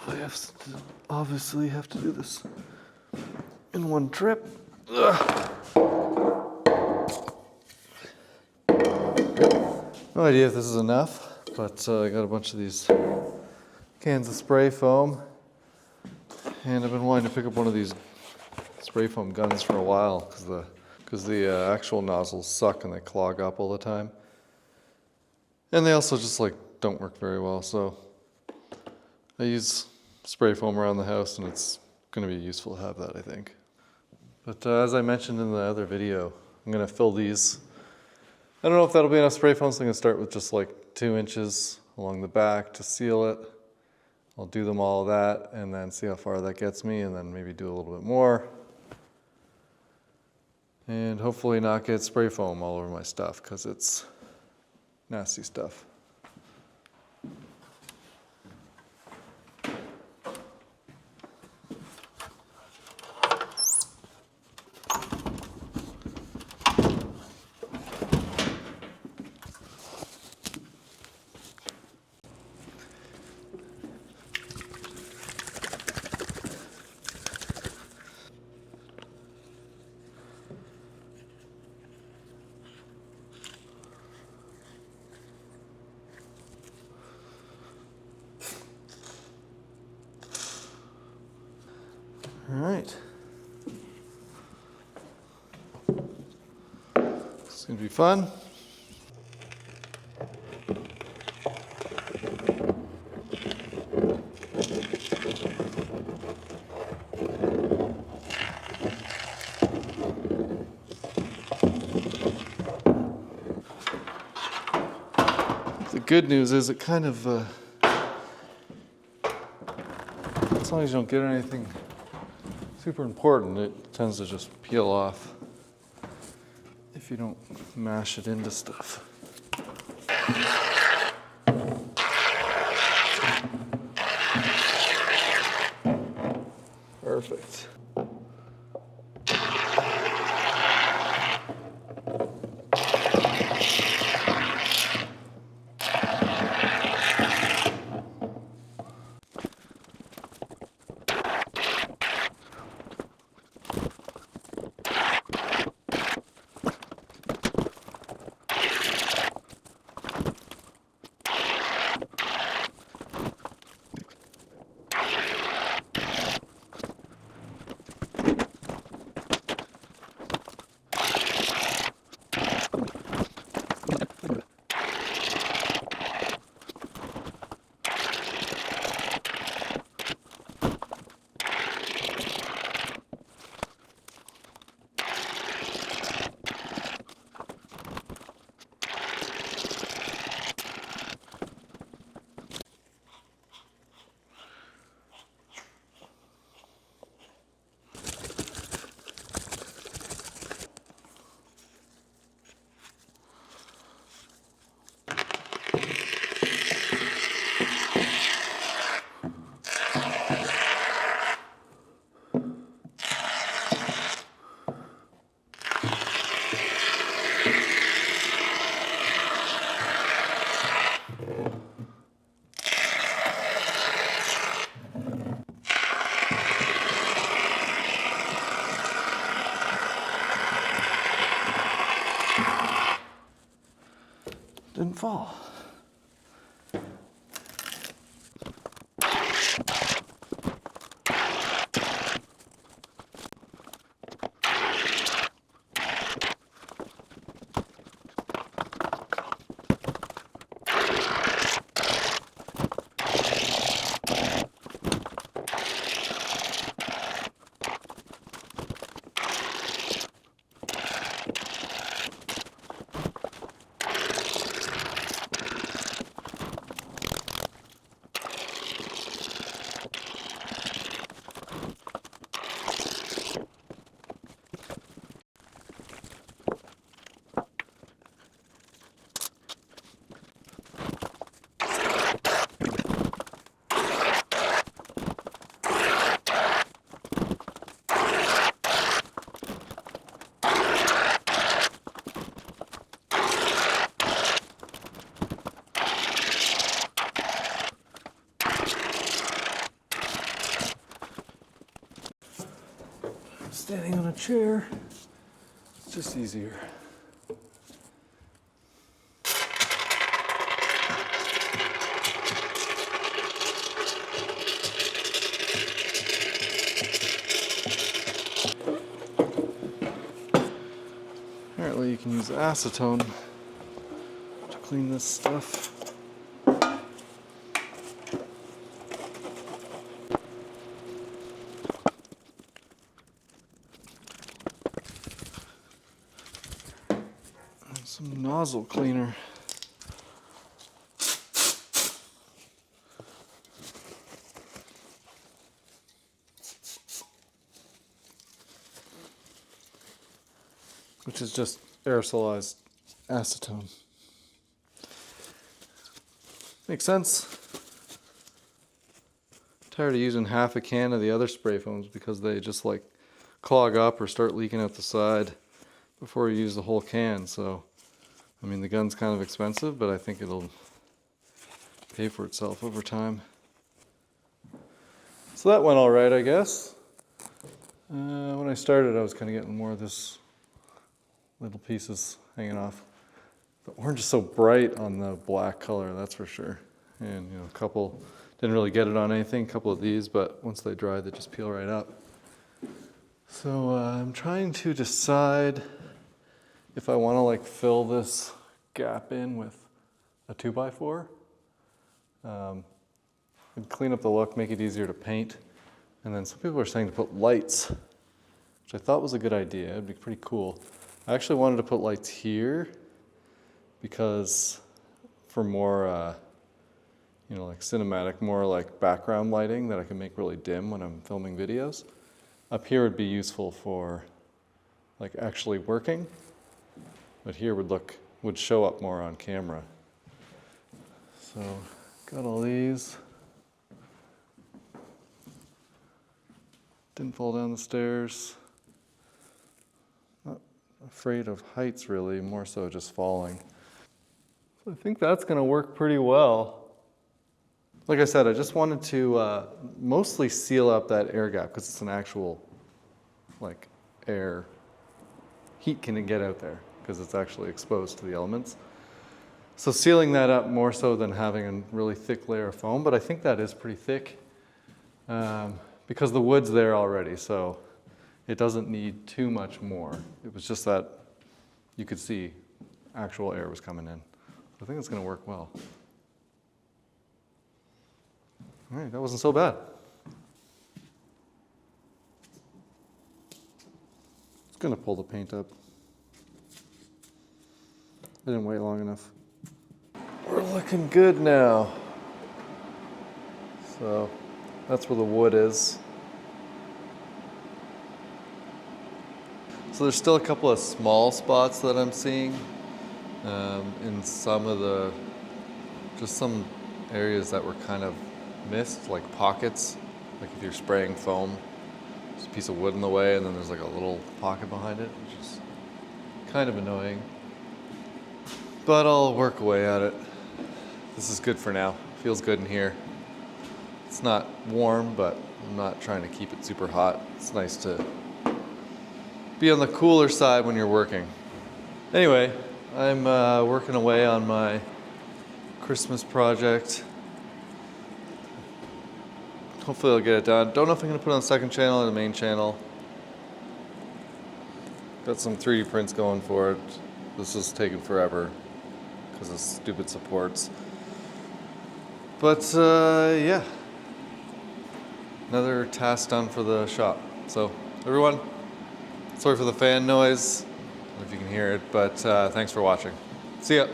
I obviously have to do this in one trip. Ugh. No idea if this is enough, but I got a bunch of these cans of spray foam, and I've been wanting to pick up one of these spray foam guns for a while because the actual nozzles suck and they clog up all the time, and they also just like don't work very well. So I use spray foam around the house, and it's going to be useful to have that, I think. But as I mentioned in the other video, I'm going to fill these. I don't know if that'll be enough spray foam, so I'm going to start with just like 2 inches along the back to seal it. I'll do them all of that and then see how far that gets me, and then maybe do a little bit more. And hopefully not get spray foam all over my stuff, because it's nasty stuff. All right. It's going to be fun. The good news is it kind of, as long as you don't get anything super important, it tends to just peel off if you don't mash it into stuff. Perfect. Didn't fall. standing on a chair. It's just easier. Apparently you can use acetone to clean this stuff. And some nozzle cleaner. Which is just aerosolized acetone. Makes sense. Tired of using half a can of the other spray foams because they just like clog up or start leaking out the side before you use the whole can. So, I mean, the gun's kind of expensive, but I think it'll pay for itself over time. So that went all right, I guess. When I started, I was kind of getting more of this little pieces hanging off. The orange is so bright on the black color, that's for sure. And you know, a couple, didn't really get it on anything, a couple of these, but once they dry, they just peel right up. So I'm trying to decide if I want to like fill this gap in with a 2x4. And clean up the look, make it easier to paint. And then some people are saying to put lights, which I thought was a good idea. It'd be pretty cool. I actually wanted to put lights here because for more, you know, like cinematic, more like background lighting that I can make really dim when I'm filming videos. Up here would be useful for like actually working, but here would show up more on camera. So got all these. Didn't fall down the stairs. Not afraid of heights really, more so just falling. So I think that's gonna work pretty well. Like I said, I just wanted to mostly seal up that air gap because it's an actual like air. Heat can get out there because it's actually exposed to the elements. So sealing that up more so than having a really thick layer of foam, but I think that is pretty thick because the wood's there already, so it doesn't need too much more. It was just that you could see actual air was coming in. I think it's gonna work well. All right, that wasn't so bad. It's gonna pull the paint up. I didn't wait long enough. We're looking good now. So that's where the wood is. So there's still a couple of small spots that I'm seeing in some of just some areas that were kind of missed, like pockets, like if you're spraying foam, there's a piece of wood in the way and then there's like a little pocket behind it, which is kind of annoying. But I'll work away at it. This is good for now. Feels good in here. It's not warm, but I'm not trying to keep it super hot. It's nice to be on the cooler side when you're working. Anyway, I'm working away on my Christmas project. Hopefully I'll get it done. Don't know if I'm gonna put it on the second channel or the main channel. Got some 3D prints going for it. This is taking forever because of stupid supports. But yeah, another task done for the shop. So everyone, sorry for the fan noise, I don't know if you can hear it, but thanks for watching. See ya.